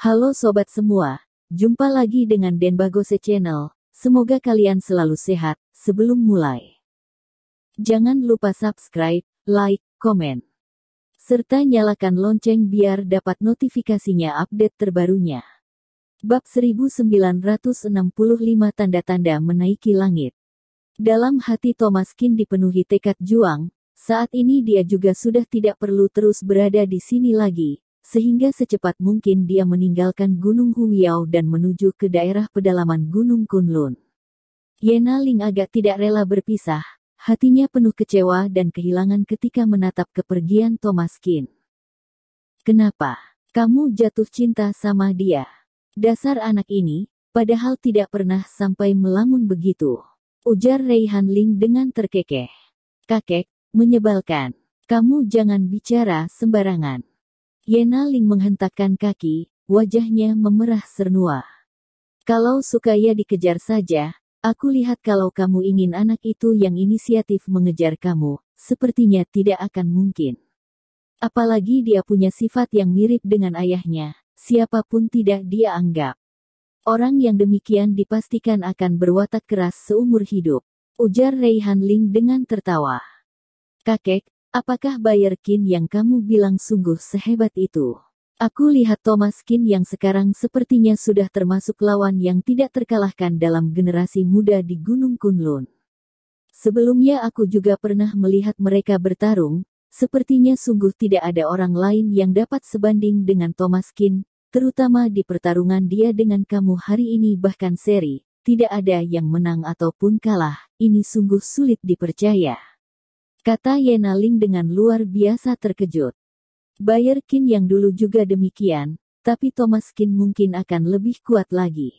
Halo sobat semua, jumpa lagi dengan Denbagose Channel. Semoga kalian selalu sehat. Sebelum mulai, jangan lupa subscribe, like, komen, serta nyalakan lonceng biar dapat notifikasinya update terbarunya. Bab 1965 Tanda-tanda menaiki langit. Dalam hati Thomaskin dipenuhi tekad juang. Saat ini dia juga sudah tidak perlu terus berada di sini lagi, sehingga secepat mungkin dia meninggalkan Gunung Huiyao dan menuju ke daerah pedalaman Gunung Kunlun. Yena Ling agak tidak rela berpisah, hatinya penuh kecewa dan kehilangan ketika menatap kepergian Thomaskin. Kenapa? Kamu jatuh cinta sama dia? Dasar anak ini, padahal tidak pernah sampai melamun begitu, ujar Reihan Ling dengan terkekeh. Kakek, menyebalkan. Kamu jangan bicara sembarangan. Yena Ling menghentakkan kaki, wajahnya memerah sernua. Kalau suka ya dikejar saja, aku lihat kalau kamu ingin anak itu yang inisiatif mengejar kamu, sepertinya tidak akan mungkin. Apalagi dia punya sifat yang mirip dengan ayahnya, siapapun tidak dia anggap. Orang yang demikian dipastikan akan berwatak keras seumur hidup, ujar Reihan Ling dengan tertawa. Kakek, apakah Bayer Qin yang kamu bilang sungguh sehebat itu? Aku lihat Thomaskin yang sekarang sepertinya sudah termasuk lawan yang tidak terkalahkan dalam generasi muda di Gunung Kunlun. Sebelumnya aku juga pernah melihat mereka bertarung, sepertinya sungguh tidak ada orang lain yang dapat sebanding dengan Thomaskin, terutama di pertarungan dia dengan kamu hari ini bahkan seri, tidak ada yang menang ataupun kalah, ini sungguh sulit dipercaya, kata Yena Ling dengan luar biasa terkejut. Bayer Qin yang dulu juga demikian, tapi Thomaskin mungkin akan lebih kuat lagi,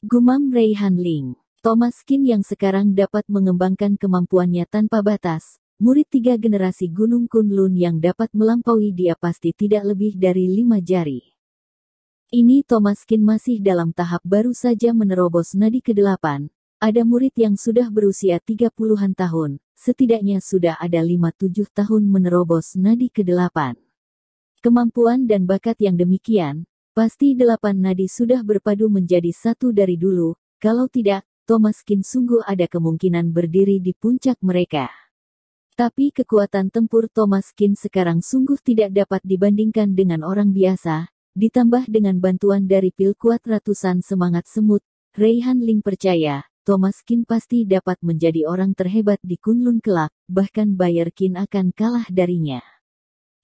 gumam Reihan Ling. Thomaskin yang sekarang dapat mengembangkan kemampuannya tanpa batas, murid 3 generasi Gunung Kunlun yang dapat melampaui dia pasti tidak lebih dari 5 jari. Ini Thomaskin masih dalam tahap baru saja menerobos nadi ke-8, ada murid yang sudah berusia 30-an tahun, setidaknya sudah ada 5-7 tahun menerobos nadi ke-8. Kemampuan dan bakat yang demikian, pasti 8 nadi sudah berpadu menjadi satu dari dulu, kalau tidak, Thomaskin sungguh ada kemungkinan berdiri di puncak mereka. Tapi kekuatan tempur Thomaskin sekarang sungguh tidak dapat dibandingkan dengan orang biasa, ditambah dengan bantuan dari pil kuat ratusan semangat semut, Reihan Ling percaya, Thomaskin pasti dapat menjadi orang terhebat di Kunlun kelak, bahkan Bayer Qin akan kalah darinya.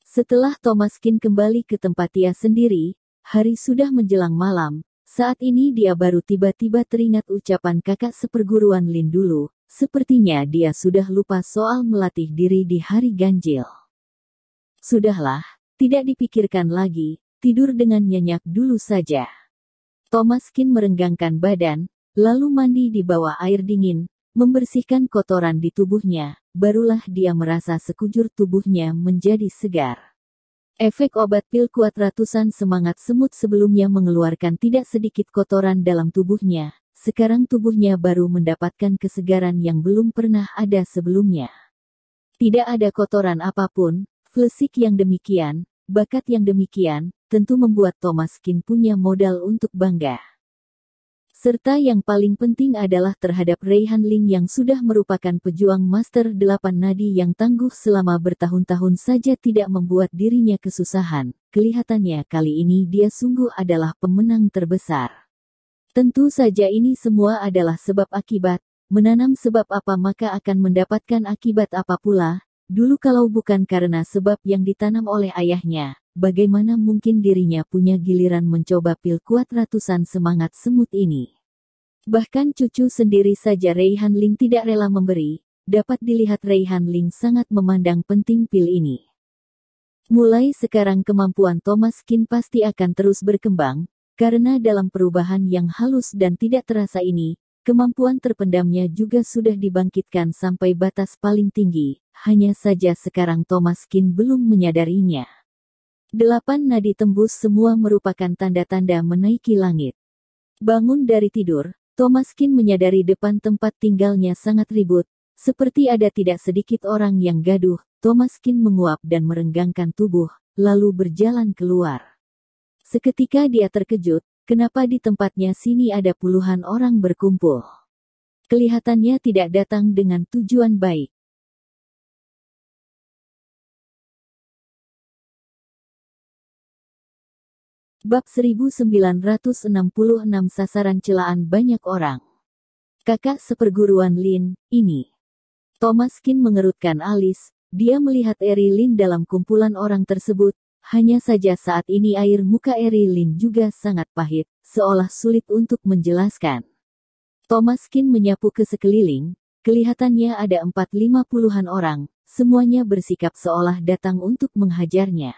Setelah Thomaskin kembali ke tempat dia sendiri, hari sudah menjelang malam, saat ini dia baru tiba-tiba teringat ucapan kakak seperguruan Lin dulu, sepertinya dia sudah lupa soal melatih diri di hari ganjil. Sudahlah, tidak dipikirkan lagi, tidur dengan nyenyak dulu saja. Thomaskin merenggangkan badan, lalu mandi di bawah air dingin, membersihkan kotoran di tubuhnya, barulah dia merasa sekujur tubuhnya menjadi segar. Efek obat pil kuat ratusan semangat semut sebelumnya mengeluarkan tidak sedikit kotoran dalam tubuhnya, sekarang tubuhnya baru mendapatkan kesegaran yang belum pernah ada sebelumnya. Tidak ada kotoran apapun, fisik yang demikian, bakat yang demikian, tentu membuat Thomaskin punya modal untuk bangga. Serta yang paling penting adalah terhadap Reihan Ling yang sudah merupakan pejuang Master 8 Nadi yang tangguh selama bertahun-tahun saja tidak membuat dirinya kesusahan. Kelihatannya kali ini dia sungguh adalah pemenang terbesar. Tentu saja ini semua adalah sebab akibat, menanam sebab apa maka akan mendapatkan akibat apa pula. Dulu kalau bukan karena sebab yang ditanam oleh ayahnya, bagaimana mungkin dirinya punya giliran mencoba pil kuat ratusan semangat semut ini. Bahkan cucu sendiri saja Reihan Ling tidak rela memberi, dapat dilihat Reihan Ling sangat memandang penting pil ini. Mulai sekarang kemampuan Thomaskin pasti akan terus berkembang, karena dalam perubahan yang halus dan tidak terasa ini, kemampuan terpendamnya juga sudah dibangkitkan sampai batas paling tinggi, hanya saja sekarang Thomaskin belum menyadarinya. 8 nadi tembus semua merupakan tanda-tanda menaiki langit. Bangun dari tidur, Thomaskin menyadari depan tempat tinggalnya sangat ribut, seperti ada tidak sedikit orang yang gaduh. Thomaskin menguap dan merenggangkan tubuh, lalu berjalan keluar. Seketika dia terkejut, kenapa di tempatnya sini ada puluhan orang berkumpul. Kelihatannya tidak datang dengan tujuan baik. Bab 1966 Sasaran celaan banyak orang. Kakak seperguruan Lin, ini. Thomas Kin mengerutkan alis, dia melihat Erilyn dalam kumpulan orang tersebut, hanya saja saat ini air muka Erilyn juga sangat pahit, seolah sulit untuk menjelaskan. Thomas Kin menyapu ke sekeliling, kelihatannya ada 4-50-an orang, semuanya bersikap seolah datang untuk menghajarnya.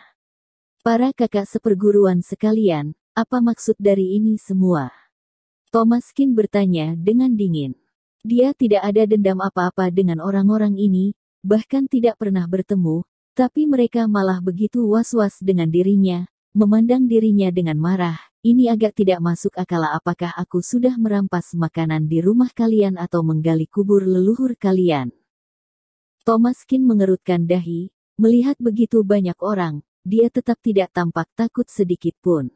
Para kakak seperguruan sekalian, apa maksud dari ini semua? Thomas Kin bertanya dengan dingin. Dia tidak ada dendam apa-apa dengan orang-orang ini, bahkan tidak pernah bertemu, tapi mereka malah begitu was-was dengan dirinya, memandang dirinya dengan marah. Ini agak tidak masuk akal, apakah aku sudah merampas makanan di rumah kalian atau menggali kubur leluhur kalian? Thomas Kin mengerutkan dahi, melihat begitu banyak orang, dia tetap tidak tampak takut sedikit pun.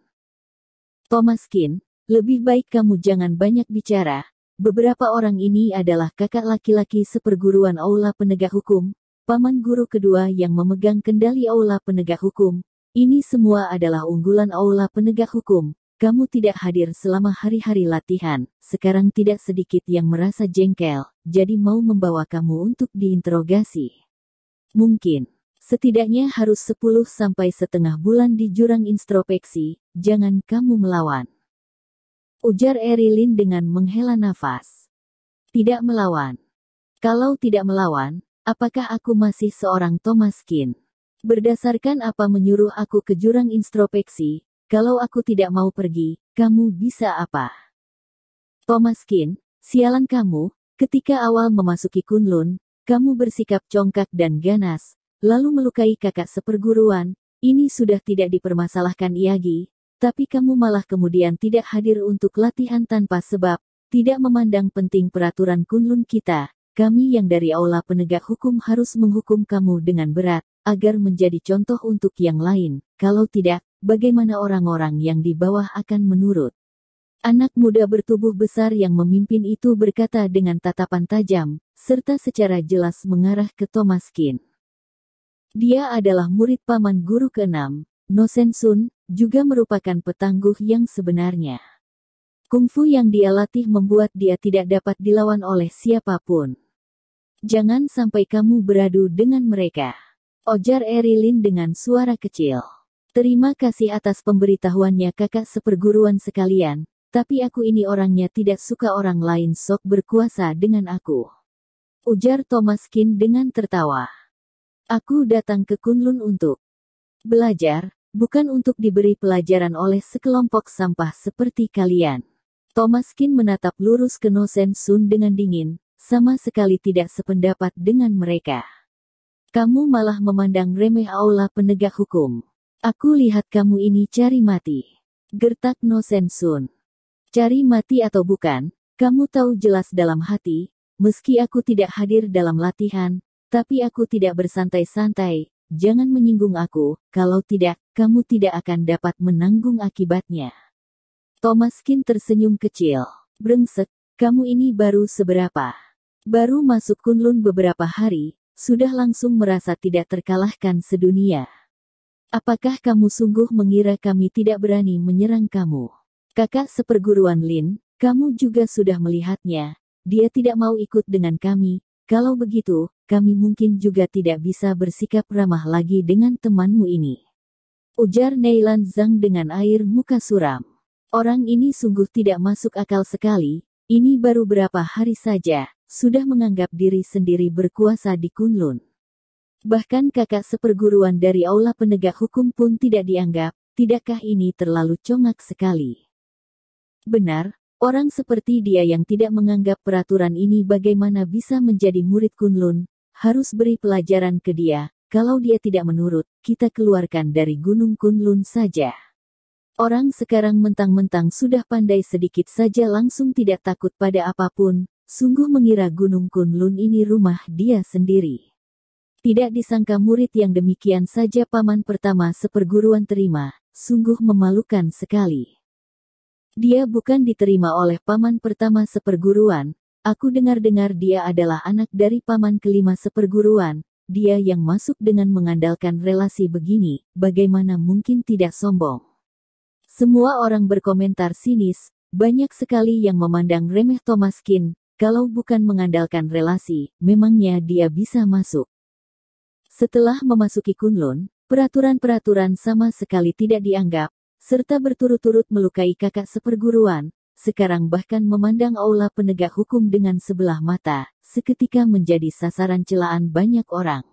Thomas Kin, lebih baik kamu jangan banyak bicara. Beberapa orang ini adalah kakak laki-laki seperguruan Aula Penegak Hukum, paman guru kedua yang memegang kendali Aula Penegak Hukum. Ini semua adalah unggulan Aula Penegak Hukum. Kamu tidak hadir selama hari-hari latihan, sekarang tidak sedikit yang merasa jengkel, jadi mau membawa kamu untuk diinterogasi. Mungkin. Setidaknya harus 10-15 bulan di jurang introspeksi, jangan kamu melawan. Ujar Erilyn dengan menghela nafas. Tidak melawan. Kalau tidak melawan, apakah aku masih seorang Thomas Kin? Berdasarkan apa menyuruh aku ke jurang introspeksi, kalau aku tidak mau pergi, kamu bisa apa? Thomas Kin, sialan kamu, ketika awal memasuki Kunlun, kamu bersikap congkak dan ganas, lalu melukai kakak seperguruan, ini sudah tidak dipermasalahkan lagi, tapi kamu malah kemudian tidak hadir untuk latihan tanpa sebab, tidak memandang penting peraturan Kunlun kita, kami yang dari Aula Penegak Hukum harus menghukum kamu dengan berat, agar menjadi contoh untuk yang lain, kalau tidak, bagaimana orang-orang yang di bawah akan menurut? Anak muda bertubuh besar yang memimpin itu berkata dengan tatapan tajam, serta secara jelas mengarah ke Thomas Kin. Dia adalah murid paman guru ke-6, No Sen Sun, juga merupakan petangguh yang sebenarnya. Kungfu yang dia latih membuat dia tidak dapat dilawan oleh siapapun. Jangan sampai kamu beradu dengan mereka. Ujar Erilyn dengan suara kecil. Terima kasih atas pemberitahuannya kakak seperguruan sekalian, tapi aku ini orangnya tidak suka orang lain sok berkuasa dengan aku. Ujar Thomas Kin dengan tertawa. Aku datang ke Kunlun untuk belajar, bukan untuk diberi pelajaran oleh sekelompok sampah seperti kalian. Thomas Kin menatap lurus ke No Sen Sun dengan dingin, sama sekali tidak sependapat dengan mereka. Kamu malah memandang remeh Aula Penegak Hukum. Aku lihat kamu ini cari mati. Gertak No Sen Sun. Cari mati atau bukan, kamu tahu jelas dalam hati, meski aku tidak hadir dalam latihan, tapi aku tidak bersantai-santai, jangan menyinggung aku, kalau tidak, kamu tidak akan dapat menanggung akibatnya. Thomas Kin tersenyum kecil. Brengsek, kamu ini baru seberapa? Baru masuk Kunlun beberapa hari, sudah langsung merasa tidak terkalahkan sedunia. Apakah kamu sungguh mengira kami tidak berani menyerang kamu? Kakak seperguruan Lin, kamu juga sudah melihatnya, dia tidak mau ikut dengan kami, kalau begitu, kami mungkin juga tidak bisa bersikap ramah lagi dengan temanmu ini. Ujar Neilan Zhang dengan air muka suram. Orang ini sungguh tidak masuk akal sekali, ini baru berapa hari saja, sudah menganggap diri sendiri berkuasa di Kunlun. Bahkan kakak seperguruan dari Aula Penegak Hukum pun tidak dianggap, tidakkah ini terlalu congak sekali? Benar, orang seperti dia yang tidak menganggap peraturan ini bagaimana bisa menjadi murid Kunlun, harus beri pelajaran ke dia, kalau dia tidak menurut, kita keluarkan dari Gunung Kunlun saja. Orang sekarang mentang-mentang sudah pandai sedikit saja langsung tidak takut pada apapun, sungguh mengira Gunung Kunlun ini rumah dia sendiri. Tidak disangka murid yang demikian saja paman pertama seperguruan terima, sungguh memalukan sekali. Dia bukan diterima oleh paman pertama seperguruan, aku dengar-dengar dia adalah anak dari paman kelima seperguruan, dia yang masuk dengan mengandalkan relasi begini, bagaimana mungkin tidak sombong. Semua orang berkomentar sinis, banyak sekali yang memandang remeh Thomas Kin, kalau bukan mengandalkan relasi, memangnya dia bisa masuk. Setelah memasuki Kunlun, peraturan-peraturan sama sekali tidak dianggap, serta berturut-turut melukai kakak seperguruan, sekarang bahkan memandang aula penegak hukum dengan sebelah mata, seketika menjadi sasaran celaan banyak orang.